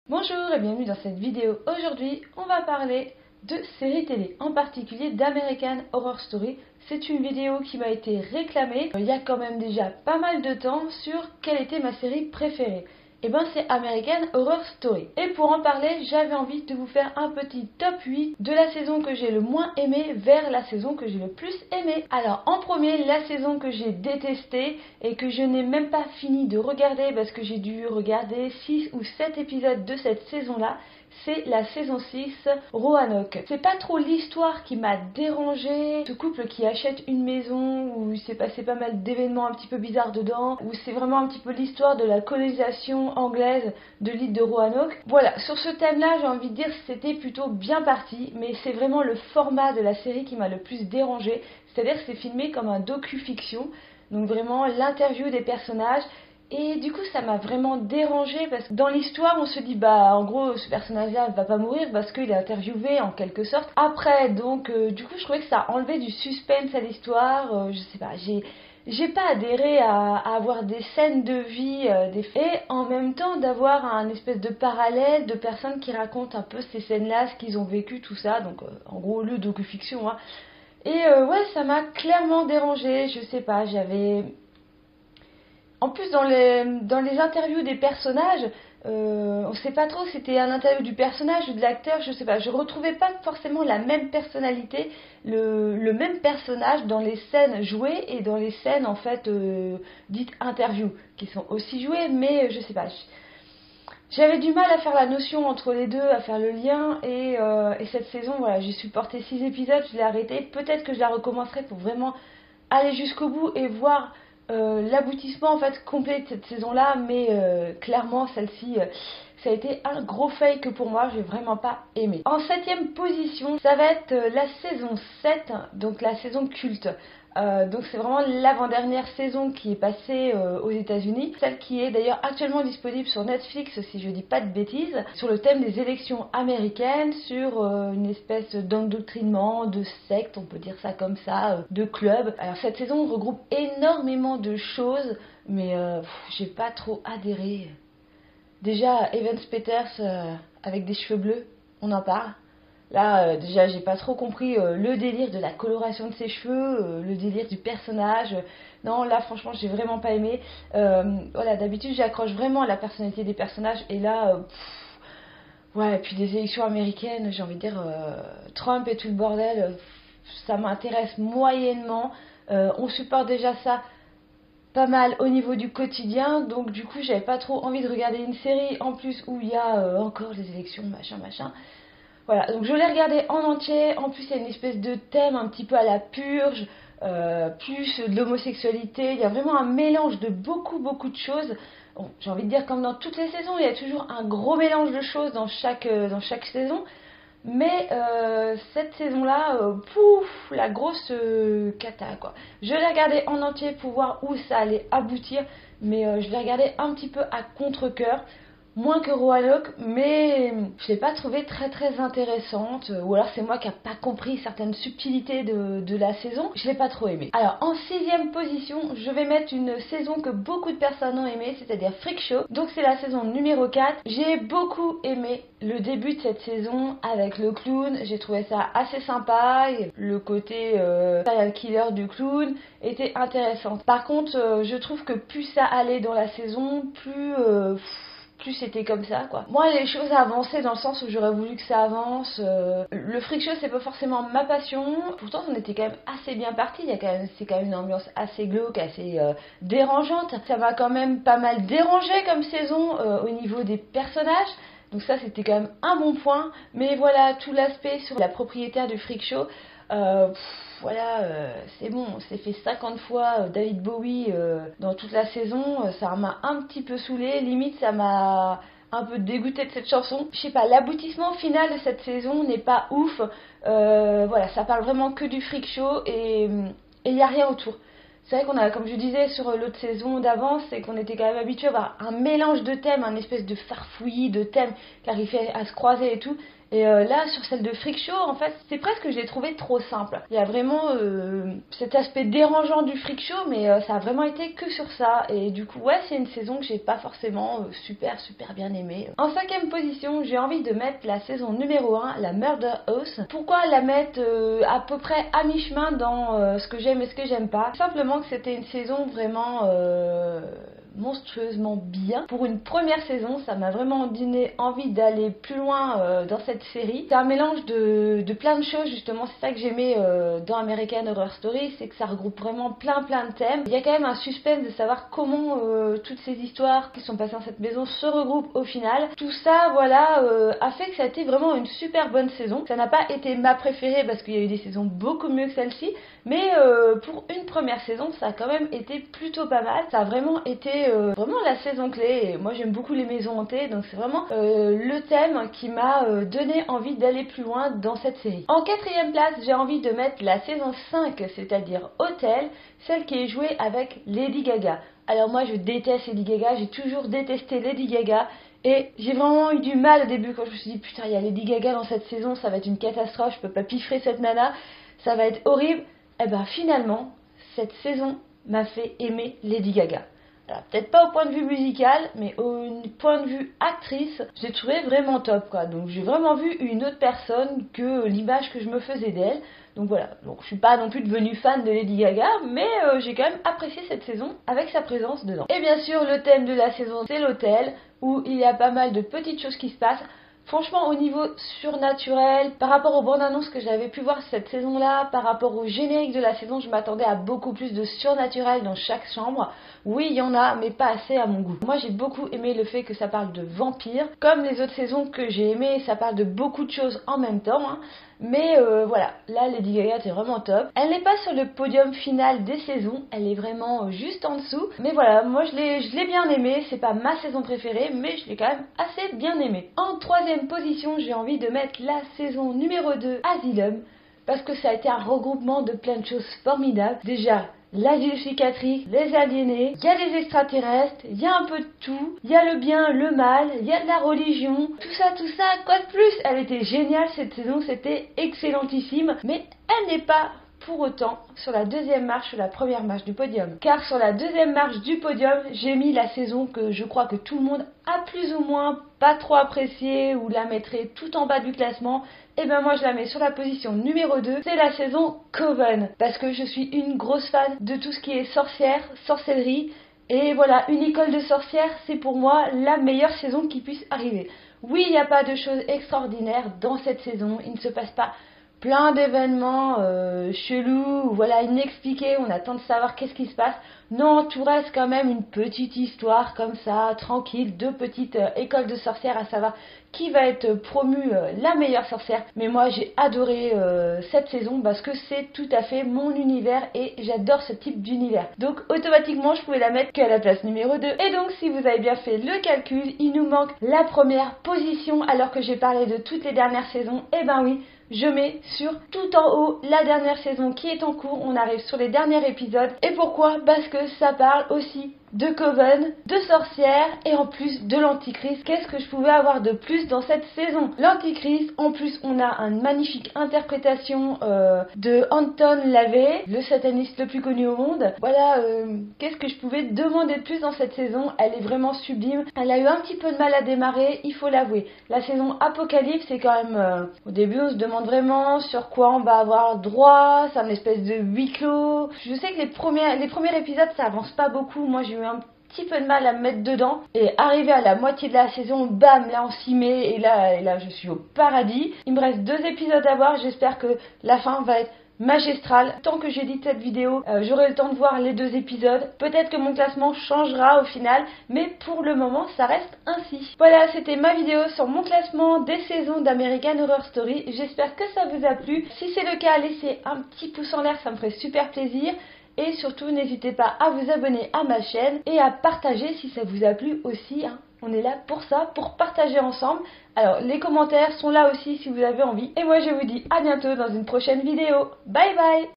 Bonjour et bienvenue dans cette vidéo. Aujourd'hui, on va parler de séries télé, en particulier d'American Horror Story. C'est une vidéo qui m'a été réclamée il y a quand même déjà pas mal de temps sur quelle était ma série préférée. Et ben c'est American Horror Story. Et pour en parler, j'avais envie de vous faire un petit top 8 de la saison que j'ai le moins aimée vers la saison que j'ai le plus aimée. Alors en premier, la saison que j'ai détestée et que je n'ai même pas fini de regarder parce que j'ai dû regarder 6 ou 7 épisodes de cette saison-là, c'est la saison 6, Roanoke. C'est pas trop l'histoire qui m'a dérangée, ce couple qui achète une maison où il s'est passé pas mal d'événements un petit peu bizarres dedans, où c'est vraiment un petit peu l'histoire de la colonisation anglaise de l'île de Roanoke. Voilà, sur ce thème-là, j'ai envie de dire que c'était plutôt bien parti, mais c'est vraiment le format de la série qui m'a le plus dérangée, c'est-à-dire que c'est filmé comme un docu-fiction, donc vraiment l'interview des personnages. Et du coup ça m'a vraiment dérangée parce que dans l'histoire on se dit bah en gros ce personnage là ne va pas mourir parce qu'il est interviewé en quelque sorte après, donc du coup je trouvais que ça enlevait du suspense à l'histoire. Je sais pas, j'ai pas adhéré à avoir des scènes de vie et en même temps d'avoir un espèce de parallèle de personnes qui racontent un peu ces scènes là, ce qu'ils ont vécu, tout ça, donc en gros le docu-fiction, hein. Et ouais, ça m'a clairement dérangée, je sais pas, j'avais... En plus, dans les interviews des personnages, on sait pas trop si c'était un interview du personnage ou de l'acteur, je sais pas. Je retrouvais pas forcément la même personnalité, le même personnage dans les scènes jouées et dans les scènes en fait dites interview, qui sont aussi jouées, mais je sais pas. J'avais du mal à faire la notion entre les deux, à faire le lien, et cette saison, voilà, j'ai supporté 6 épisodes, je l'ai arrêtée. Peut-être que je la recommencerai pour vraiment aller jusqu'au bout et voir l'aboutissement en fait complet de cette saison-là, mais clairement celle-ci, ça a été un gros fake pour moi, j'ai vraiment pas aimé. En 7ème position, ça va être la saison 7, donc la saison culte. Donc c'est vraiment l'avant-dernière saison qui est passée aux États-Unis, celle qui est d'ailleurs actuellement disponible sur Netflix si je dis pas de bêtises, sur le thème des élections américaines, sur une espèce d'endoctrinement, de secte, on peut dire ça comme ça, de club. Alors cette saison regroupe énormément de choses, mais j'ai pas trop adhéré. Déjà Evans Peters avec des cheveux bleus, on en parle. Là, déjà, j'ai pas trop compris le délire de la coloration de ses cheveux, le délire du personnage. Non, là, franchement, j'ai vraiment pas aimé. Voilà, d'habitude, j'accroche vraiment à la personnalité des personnages. Et là, ouais, et puis des élections américaines, j'ai envie de dire, Trump et tout le bordel, ça m'intéresse moyennement. On supporte déjà ça pas mal au niveau du quotidien, donc du coup, j'avais pas trop envie de regarder une série en plus où il y a encore les élections, machin, machin. Voilà, donc je l'ai regardé en entier. En plus, il y a une espèce de thème un petit peu à la purge, plus de l'homosexualité. Il y a vraiment un mélange de beaucoup de choses. Bon, j'ai envie de dire, comme dans toutes les saisons, il y a toujours un gros mélange de choses dans chaque saison. Mais cette saison-là, pouf, la grosse cata, quoi. Je l'ai regardé en entier pour voir où ça allait aboutir, mais je l'ai regardé un petit peu à contre-cœur. Moins que Roanoke, mais je l'ai pas trouvée très intéressante, ou alors c'est moi qui n'ai pas compris certaines subtilités de la saison, je l'ai pas trop aimée. Alors en 6ème position, je vais mettre une saison que beaucoup de personnes ont aimée, c'est-à-dire Freak Show, donc c'est la saison numéro 4. J'ai beaucoup aimé le début de cette saison avec le clown, j'ai trouvé ça assez sympa, et le côté serial killer du clown était intéressant. Par contre, je trouve que plus ça allait dans la saison, plus c'était comme ça, quoi. Moi, les choses avançaient dans le sens où j'aurais voulu que ça avance. Le freak show, c'est pas forcément ma passion. Pourtant, on était quand même assez bien parti. C'est quand même une ambiance assez glauque, assez dérangeante. Ça m'a quand même pas mal dérangé comme saison au niveau des personnages. Donc ça, c'était quand même un bon point. Mais voilà, tout l'aspect sur la propriétaire du freak show. Voilà, c'est bon, on s'est fait 50 fois David Bowie dans toute la saison, ça m'a un petit peu saoulé, limite ça m'a un peu dégoûté de cette chanson. Je sais pas, l'aboutissement final de cette saison n'est pas ouf, voilà, ça parle vraiment que du freak show et il n'y a rien autour. C'est vrai qu'on a, comme je disais sur l'autre saison d'avance, c'est qu'on était quand même habitué à avoir un mélange de thèmes, un espèce de farfouillis de thèmes qui arrivaient à se croiser et tout. Et là, sur celle de Freak Show, en fait, c'est presque que je l'ai trouvé trop simple. Il y a vraiment cet aspect dérangeant du Freak Show, mais ça a vraiment été que sur ça. Et du coup, ouais, c'est une saison que j'ai pas forcément super bien aimée. En 5e position, j'ai envie de mettre la saison numéro 1, la Murder House. Pourquoi la mettre à peu près à mi-chemin dans ce que j'aime et ce que j'aime pas? Simplement que c'était une saison vraiment monstrueusement bien. Pour une première saison, ça m'a vraiment donné envie d'aller plus loin dans cette série. C'est un mélange de plein de choses, justement, c'est ça que j'aimais dans American Horror Story, c'est que ça regroupe vraiment plein de thèmes. Il y a quand même un suspense de savoir comment toutes ces histoires qui sont passées dans cette maison se regroupent au final. Tout ça, voilà, a fait que ça a été vraiment une super bonne saison. Ça n'a pas été ma préférée parce qu'il y a eu des saisons beaucoup mieux que celle-ci, mais pour une première saison, ça a quand même été plutôt pas mal. Ça a vraiment été vraiment la saison clé. Et moi, j'aime beaucoup les maisons hantées, donc c'est vraiment le thème qui m'a donné envie d'aller plus loin dans cette série. En 4e place, j'ai envie de mettre la saison 5, c'est-à-dire Hotel, celle qui est jouée avec Lady Gaga. Alors moi, je déteste Lady Gaga, j'ai toujours détesté Lady Gaga. Et j'ai vraiment eu du mal au début quand je me suis dit putain, il y a Lady Gaga dans cette saison, ça va être une catastrophe, je peux pas piffrer cette nana, ça va être horrible. Et ben finalement, cette saison m'a fait aimer Lady Gaga. Alors peut-être pas au point de vue musical, mais au point de vue actrice, j'ai trouvé vraiment top quoi. Donc j'ai vraiment vu une autre personne que l'image que je me faisais d'elle. Donc voilà, donc je suis pas non plus devenue fan de Lady Gaga, mais j'ai quand même apprécié cette saison avec sa présence dedans. Et bien sûr, le thème de la saison, c'est l'hôtel, où il y a pas mal de petites choses qui se passent. Franchement, au niveau surnaturel, par rapport aux bandes annonces que j'avais pu voir cette saison-là, par rapport au générique de la saison, je m'attendais à beaucoup plus de surnaturel dans chaque chambre. Oui, il y en a, mais pas assez à mon goût. Moi, j'ai beaucoup aimé le fait que ça parle de vampires. Comme les autres saisons que j'ai aimées, ça parle de beaucoup de choses en même temps. Mais voilà, là, Lady Gaga, c'est vraiment top. Elle n'est pas sur le podium final des saisons, elle est vraiment juste en dessous. Mais voilà, moi, je l'ai bien aimée. C'est pas ma saison préférée, mais je l'ai quand même assez bien aimée. En 3e position, j'ai envie de mettre la saison numéro 2, Asylum, parce que ça a été un regroupement de plein de choses formidables. Déjà, l'asile psychiatrique, les aliénés, il y a les extraterrestres, il y a un peu de tout, il y a le bien, le mal, il y a de la religion, tout ça, quoi de plus? Elle était géniale cette saison, c'était excellentissime, mais elle n'est pas pour autant sur la 2e marche, sur la première marche du podium. Car sur la 2e marche du podium, j'ai mis la saison que je crois que tout le monde a plus ou moins pas trop appréciée, ou la mettrait tout en bas du classement. Et ben moi je la mets sur la position numéro 2, c'est la saison Coven, parce que je suis une grosse fan de tout ce qui est sorcière, sorcellerie, et voilà, une école de sorcières, c'est pour moi la meilleure saison qui puisse arriver. Oui, il n'y a pas de choses extraordinaires dans cette saison, il ne se passe pas plein d'événements chelous, voilà, inexpliqués, on attend de savoir qu'est-ce qui se passe. Non, tout reste quand même une petite histoire comme ça, tranquille, deux petites écoles de sorcières, à savoir qui va être promue la meilleure sorcière. Mais moi j'ai adoré cette saison parce que c'est tout à fait mon univers et j'adore ce type d'univers. Donc automatiquement je pouvais la mettre qu'à la place numéro 2. Et donc si vous avez bien fait le calcul, il nous manque la première position alors que j'ai parlé de toutes les dernières saisons. Et ben oui, je mets sur tout en haut la dernière saison qui est en cours. On arrive sur les derniers épisodes. Et pourquoi? Parce que ça parle aussi de Coven, de sorcières et en plus de l'Antichrist. Qu'est-ce que je pouvais avoir de plus dans cette saison? L'Antichrist, en plus on a une magnifique interprétation de Anton LaVey, le sataniste le plus connu au monde. Voilà, qu'est-ce que je pouvais demander de plus dans cette saison? Elle est vraiment sublime. Elle a eu un petit peu de mal à démarrer, il faut l'avouer. La saison Apocalypse, c'est quand même... au début on se demande vraiment sur quoi on va avoir droit, c'est un espèce de huis clos. Je sais que les premiers épisodes ça avance pas beaucoup, moi j'ai eu un petit peu de mal à me mettre dedans, et arrivé à la moitié de la saison, bam, là on s'y met, et là je suis au paradis. Il me reste 2 épisodes à voir, j'espère que la fin va être magistrale. Tant que j'édite cette vidéo, j'aurai le temps de voir les 2 épisodes. Peut-être que mon classement changera au final, mais pour le moment, ça reste ainsi. Voilà, c'était ma vidéo sur mon classement des saisons d'American Horror Story. J'espère que ça vous a plu. Si c'est le cas, laissez un petit pouce en l'air, ça me ferait super plaisir. Et surtout, n'hésitez pas à vous abonner à ma chaîne et à partager si ça vous a plu aussi. On est là pour ça, pour partager ensemble. Alors, les commentaires sont là aussi si vous avez envie. Et moi, je vous dis à bientôt dans une prochaine vidéo. Bye bye!